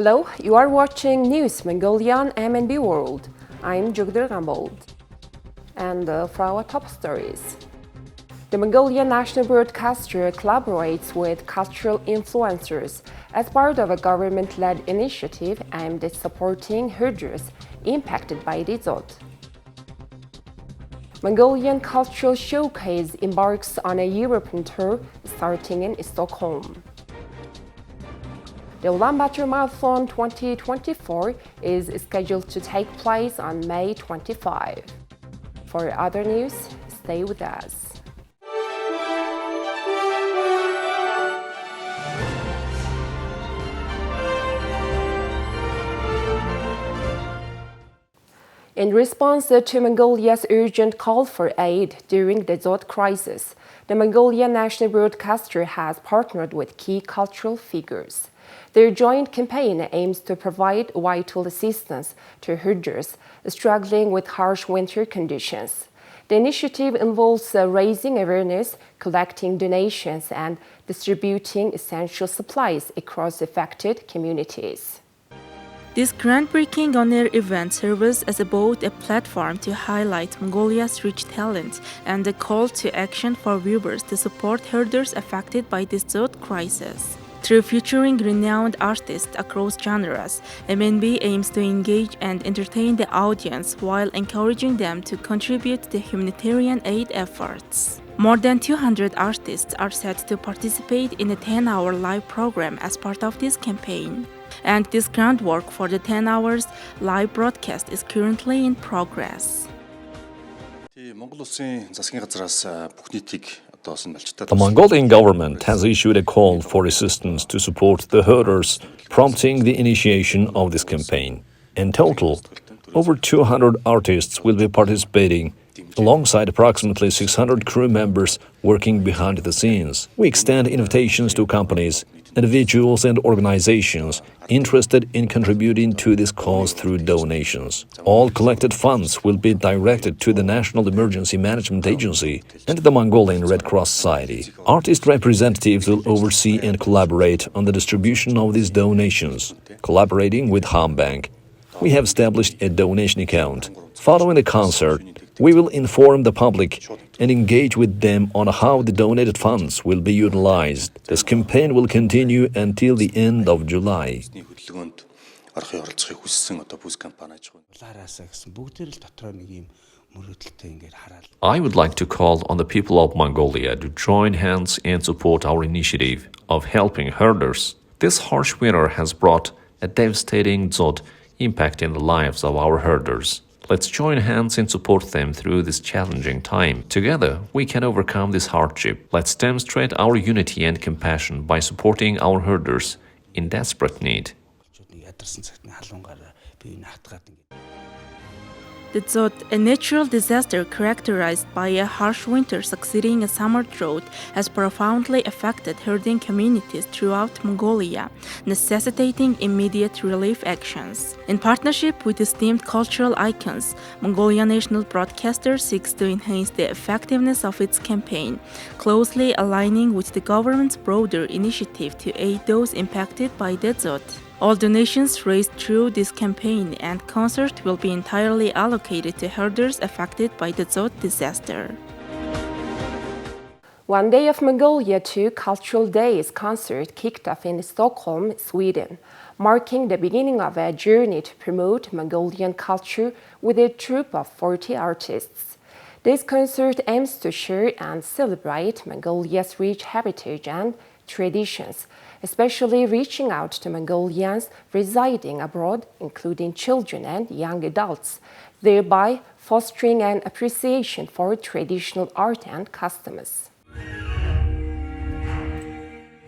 Hello, you are watching News Mongolian MNB World. I'm Ulaanbaatar. And for our top stories. The Mongolian National Broadcaster collaborates with cultural influencers as part of a government-led initiative aimed at supporting herders impacted by dzud. Mongolian Cultural Showcase embarks on a European tour starting in Stockholm. The Ulaanbaatar Marathon 2024 is scheduled to take place on May 25. For other news, stay with us. In response to Mongolia's urgent call for aid during the dzud crisis, the Mongolian National Broadcaster has partnered with key cultural figures. Their joint campaign aims to provide vital assistance to herders struggling with harsh winter conditions. The initiative involves raising awareness, collecting donations, and distributing essential supplies across affected communities. This groundbreaking on-air event serves as both a platform to highlight Mongolia's rich talent and a call to action for viewers to support herders affected by this dzud crisis. Through featuring renowned artists across genres, MNB aims to engage and entertain the audience while encouraging them to contribute to humanitarian aid efforts. More than 200 artists are set to participate in a 10-hour live program as part of this campaign. And this groundwork for the 10 hours live broadcast is currently in progress. The Mongolian government has issued a call for assistance to support the herders, prompting the initiation of this campaign. In total, over 200 artists will be participating, alongside approximately 600 crew members working behind the scenes. We extend invitations to companies, individuals and organizations interested in contributing to this cause through donations. All collected funds will be directed to the National Emergency Management Agency and the Mongolian Red Cross Society. Artist representatives will oversee and collaborate on the distribution of these donations. Collaborating with Hambank, we have established a donation account. Following the concert, we will inform the public and engage with them on how the donated funds will be utilized. This campaign will continue until the end of July. I would like to call on the people of Mongolia to join hands and support our initiative of helping herders. This harsh winter has brought a devastating dzud impact in the lives of our herders. Let's join hands and support them through this challenging time. Together, we can overcome this hardship. Let's demonstrate our unity and compassion by supporting our herders in desperate need. The dzud, a natural disaster characterized by a harsh winter succeeding a summer drought, has profoundly affected herding communities throughout Mongolia, necessitating immediate relief actions. In partnership with esteemed cultural icons, Mongolian National Broadcaster seeks to enhance the effectiveness of its campaign, closely aligning with the government's broader initiative to aid those impacted by the dzud. All donations raised through this campaign and concert will be entirely allocated to herders affected by the dzud disaster. One Day of Mongolia 2 Cultural Days concert kicked off in Stockholm, Sweden, marking the beginning of a journey to promote Mongolian culture with a troupe of 40 artists. This concert aims to share and celebrate Mongolia's rich heritage and traditions, especially reaching out to Mongolians residing abroad, including children and young adults, thereby fostering an appreciation for traditional art and customs.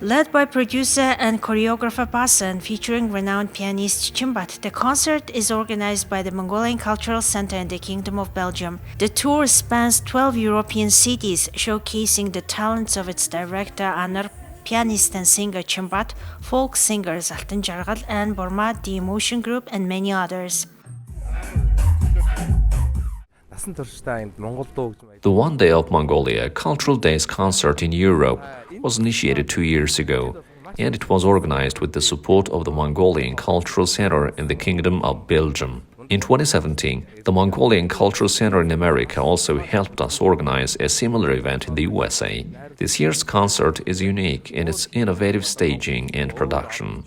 Led by producer and choreographer Basan, featuring renowned pianist Chimbat, the concert is organized by the Mongolian Cultural Center in the Kingdom of Belgium. The tour spans 12 European cities, showcasing the talents of its director Anar, pianist and singer Chimbat, folk singers Altan Jargal and Borma, the Emotion Group, and many others. The One Day of Mongolia Cultural Days concert in Europe was initiated 2 years ago and it was organized with the support of the Mongolian Cultural Center in the Kingdom of Belgium. In 2017, the Mongolian Cultural Center in America also helped us organize a similar event in the USA. This year's concert is unique in its innovative staging and production.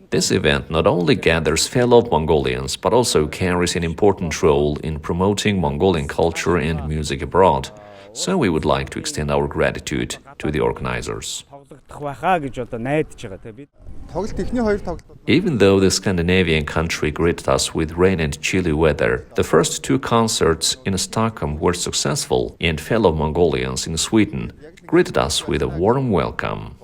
This event not only gathers fellow Mongolians but also carries an important role in promoting Mongolian culture and music abroad. So we would like to extend our gratitude to the organizers. Even though the Scandinavian country greeted us with rain and chilly weather, the first two concerts in Stockholm were successful, and fellow Mongolians in Sweden greeted us with a warm welcome.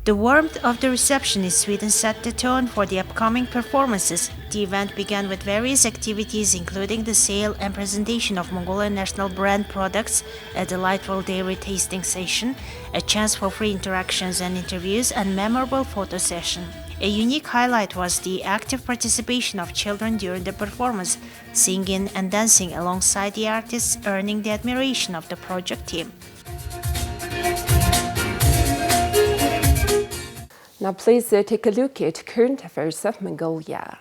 The warmth of the reception in Sweden set the tone for the upcoming performances. The event began with various activities including the sale and presentation of Mongolian national brand products, a delightful dairy tasting session, a chance for free interactions and interviews, and memorable photo session. A unique highlight was the active participation of children during the performance, singing and dancing alongside the artists, earning the admiration of the project team. Now please take a look at current affairs of Mongolia.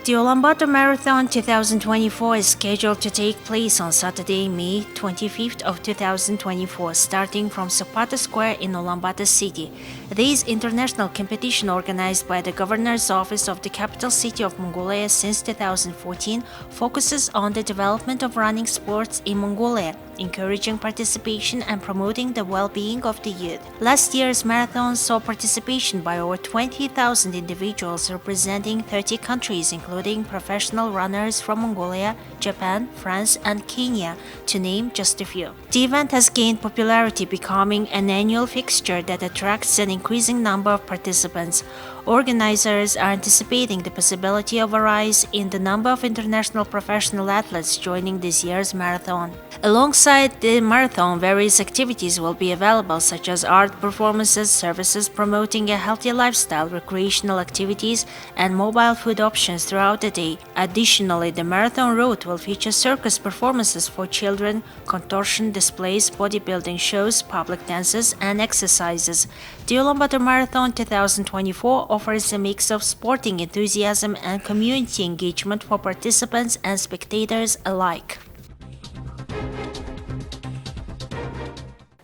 The Ulaanbaatar Marathon 2024 is scheduled to take place on Saturday, May 25th of 2024, starting from Zapata Square in Ulaanbaatar city. This international competition, organized by the Governor's Office of the capital city of Mongolia since 2014, focuses on the development of running sports in Mongolia, encouraging participation and promoting the well-being of the youth. Last year's marathon saw participation by over 20,000 individuals representing 30 countries, including professional runners from Mongolia, Japan, France, and Kenya, to name just a few. The event has gained popularity, becoming an annual fixture that attracts an increasing number of participants. Organizers are anticipating the possibility of a rise in the number of international professional athletes joining this year's marathon. Alongside the marathon, various activities will be available, such as art performances, services promoting a healthy lifestyle, recreational activities, and mobile food options throughout the day. Additionally, the marathon route will feature circus performances for children, contortion displays, bodybuilding shows, public dances, and exercises. The Ulaanbaatar Marathon 2024 offers a mix of sporting enthusiasm and community engagement for participants and spectators alike.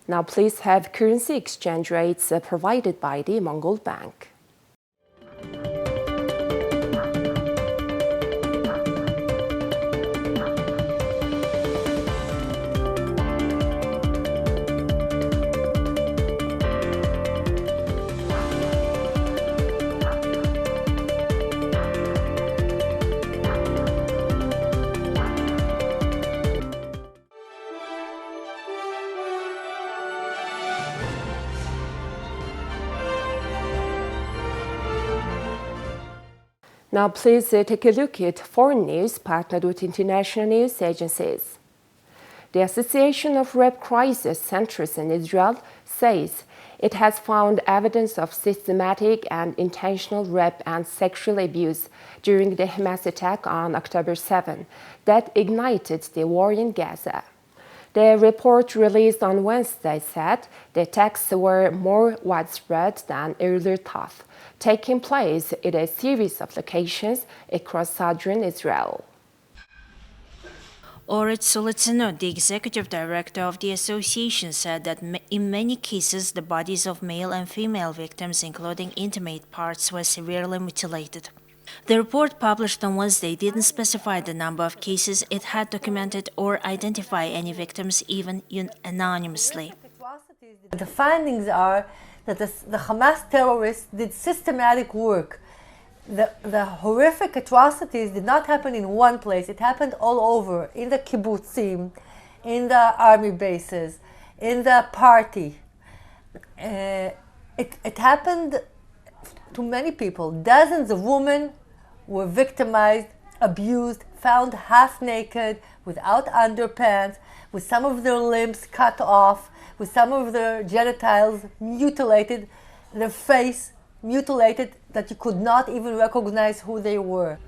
Now please have currency exchange rates provided by the Mongol Bank. Now please take a look at foreign news partnered with international news agencies. The Association of Rape Crisis Centers in Israel says it has found evidence of systematic and intentional rape and sexual abuse during the Hamas attack on October 7 that ignited the war in Gaza. The report released on Wednesday said the attacks were more widespread than earlier thought, taking place in a series of locations across southern Israel. Orit Solitsino, the executive director of the association, said that in many cases the bodies of male and female victims, including intimate parts, were severely mutilated. The report published on Wednesday didn't specify the number of cases it had documented or identify any victims, even anonymously. The findings are that the Hamas terrorists did systematic work. The horrific atrocities did not happen in one place. It happened all over, in the kibbutzim, in the army bases, in the party. It happened to many people. Dozens of women were victimized, abused, found half naked, without underpants, with some of their limbs cut off, with some of their genitals mutilated, their face mutilated that you could not even recognize who they were.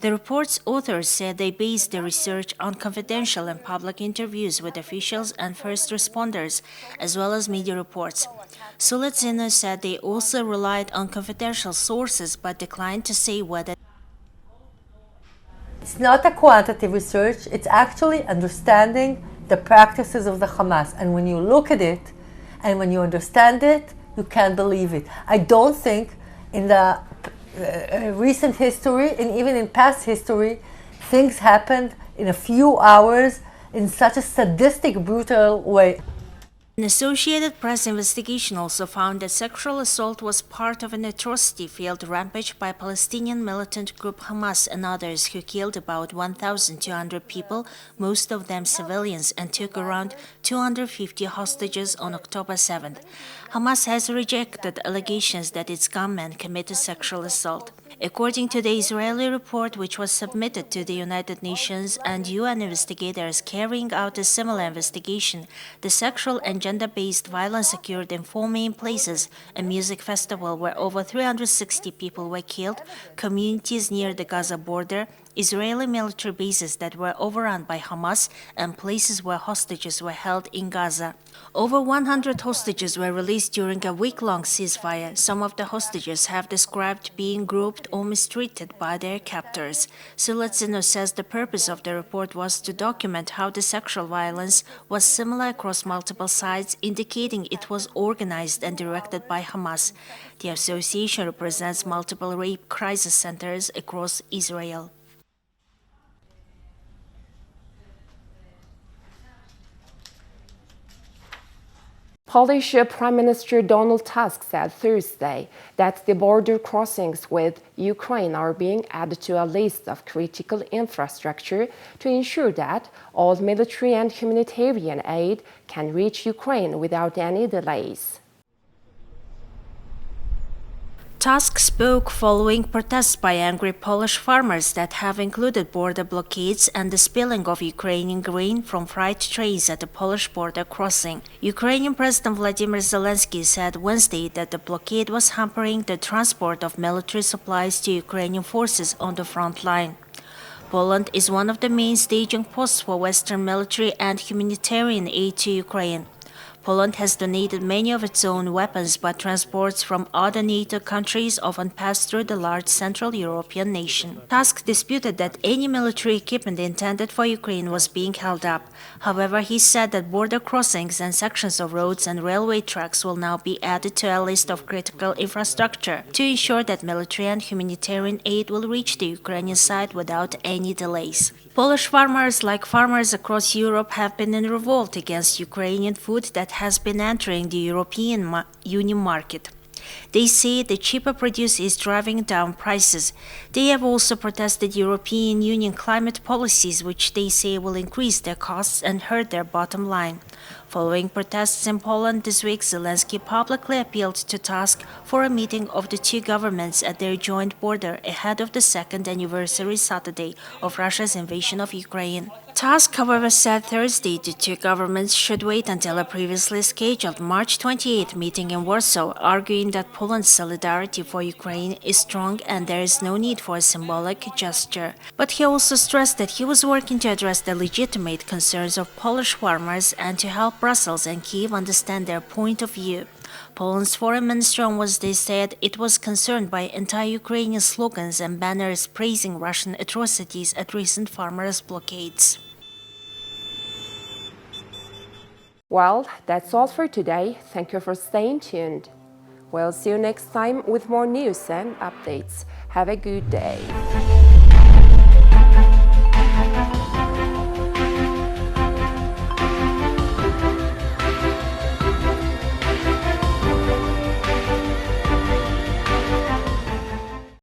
The report's authors said they based their research on confidential and public interviews with officials and first responders, as well as media reports. Sulazino said they also relied on confidential sources but declined to say whether. It's not a quantitative research, it's actually understanding the practices of the Hamas. And when you look at it and when you understand it, you can't believe it. I don't think in the recent history and even in past history, things happened in a few hours in such a sadistic, brutal way. An Associated Press investigation also found that sexual assault was part of an atrocity field rampage by Palestinian militant group Hamas and others who killed about 1,200 people, most of them civilians, and took around 250 hostages on October 7th. Hamas has rejected allegations that its gunmen committed sexual assault. According to the Israeli report, which was submitted to the United Nations and UN investigators carrying out a similar investigation, the sexual and gender-based violence occurred in 4 main places: a music festival where over 360 people were killed, communities near the Gaza border, Israeli military bases that were overrun by Hamas, and places where hostages were held in Gaza. Over 100 hostages were released during a week-long ceasefire. Some of the hostages have described being groped or mistreated by their captors. Sulazino says the purpose of the report was to document how the sexual violence was similar across multiple sites, indicating it was organized and directed by Hamas. The association represents multiple rape crisis centers across Israel. Polish Prime Minister Donald Tusk said Thursday that the border crossings with Ukraine are being added to a list of critical infrastructure to ensure that all military and humanitarian aid can reach Ukraine without any delays. Tusk spoke following protests by angry Polish farmers that have included border blockades and the spilling of Ukrainian grain from freight trains at the Polish border crossing. Ukrainian President Vladimir Zelensky said Wednesday that the blockade was hampering the transport of military supplies to Ukrainian forces on the front line. Poland is one of the main staging posts for Western military and humanitarian aid to Ukraine. Poland has donated many of its own weapons, but transports from other NATO countries often pass through the large Central European nation. Tusk disputed that any military equipment intended for Ukraine was being held up. However, he said that border crossings and sections of roads and railway tracks will now be added to a list of critical infrastructure to ensure that military and humanitarian aid will reach the Ukrainian side without any delays. Polish farmers, like farmers across Europe, have been in revolt against Ukrainian food that has been entering the European Union market. They say the cheaper produce is driving down prices. They have also protested European Union climate policies, which they say will increase their costs and hurt their bottom line. Following protests in Poland this week, Zelensky publicly appealed to Tusk for a meeting of the two governments at their joint border ahead of the second anniversary Saturday of Russia's invasion of Ukraine. Tusk, however, said Thursday the two governments should wait until a previously scheduled March 28 meeting in Warsaw, arguing that Poland's solidarity for Ukraine is strong and there is no need for a symbolic gesture. But he also stressed that he was working to address the legitimate concerns of Polish farmers and to help Brussels and Kyiv understand their point of view. Poland's foreign minister on Wednesday said it was concerned by anti-Ukrainian slogans and banners praising Russian atrocities at recent farmers' blockades. Well, that's all for today. Thank you for staying tuned. We'll see you next time with more news and updates. Have a good day.